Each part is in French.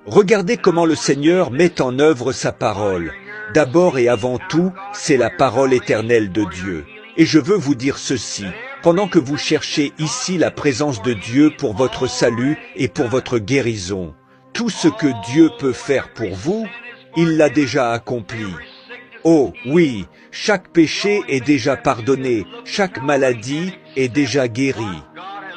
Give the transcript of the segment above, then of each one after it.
Regardez comment le Seigneur met en œuvre sa parole. D'abord et avant tout, c'est la parole éternelle de Dieu. Et je veux vous dire ceci, pendant que vous cherchez ici la présence de Dieu pour votre salut et pour votre guérison, tout ce que Dieu peut faire pour vous, il l'a déjà accompli. Oh oui, chaque péché est déjà pardonné, chaque maladie est déjà guérie.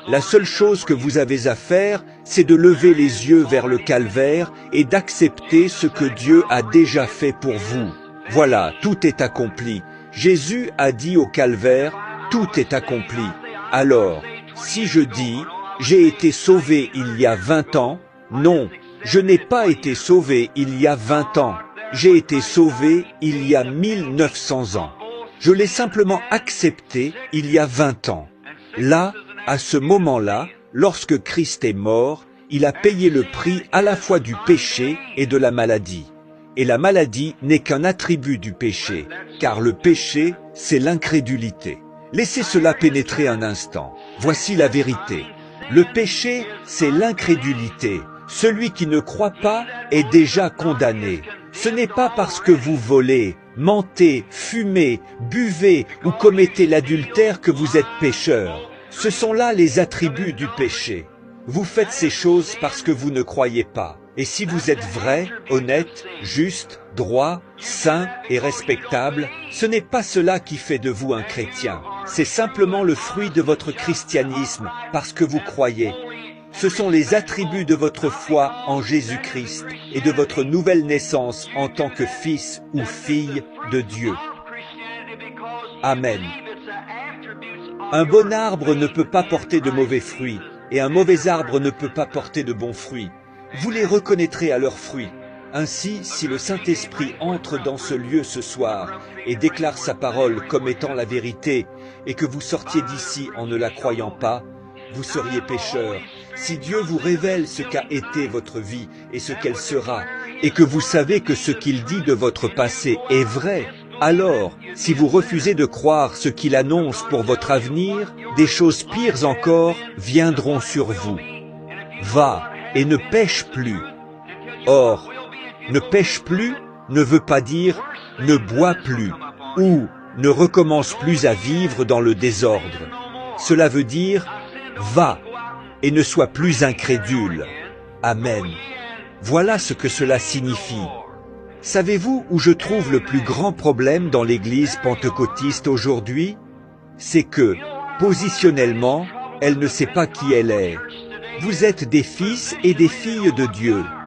La seule chose que vous avez à faire, c'est de lever les yeux vers le calvaire et d'accepter ce que Dieu a déjà fait pour vous. Voilà, tout est accompli. Jésus a dit au calvaire, tout est accompli. Alors, si je dis, j'ai été sauvé il y a 20 ans, non, je n'ai pas été sauvé il y a 20 ans. J'ai été sauvé il y a 1900 ans. Je l'ai simplement accepté il y a 20 ans. Là, à ce moment-là, lorsque Christ est mort, il a payé le prix à la fois du péché et de la maladie. Et la maladie n'est qu'un attribut du péché, car le péché, c'est l'incrédulité. Laissez cela pénétrer un instant. Voici la vérité. Le péché, c'est l'incrédulité. Celui qui ne croit pas est déjà condamné. Ce n'est pas parce que vous volez, mentez, fumez, buvez ou commettez l'adultère que vous êtes pécheur. Ce sont là les attributs du péché. Vous faites ces choses parce que vous ne croyez pas. Et si vous êtes vrai, honnête, juste, droit, saint et respectable, ce n'est pas cela qui fait de vous un chrétien. C'est simplement le fruit de votre christianisme parce que vous croyez. Ce sont les attributs de votre foi en Jésus-Christ et de votre nouvelle naissance en tant que fils ou fille de Dieu. Amen. Un bon arbre ne peut pas porter de mauvais fruits, et un mauvais arbre ne peut pas porter de bons fruits. Vous les reconnaîtrez à leurs fruits. Ainsi, si le Saint-Esprit entre dans ce lieu ce soir et déclare sa parole comme étant la vérité, et que vous sortiez d'ici en ne la croyant pas, vous seriez pécheur. Si Dieu vous révèle ce qu'a été votre vie et ce qu'elle sera, et que vous savez que ce qu'il dit de votre passé est vrai, alors, si vous refusez de croire ce qu'il annonce pour votre avenir, des choses pires encore viendront sur vous. Va et ne pêche plus. Or, ne pêche plus ne veut pas dire ne bois plus ou ne recommence plus à vivre dans le désordre. Cela veut dire va et ne sois plus incrédule. Amen. Voilà ce que cela signifie. Savez-vous où je trouve le plus grand problème dans l'Église pentecôtiste aujourd'hui? C'est que, positionnellement, elle ne sait pas qui elle est. Vous êtes des fils et des filles de Dieu.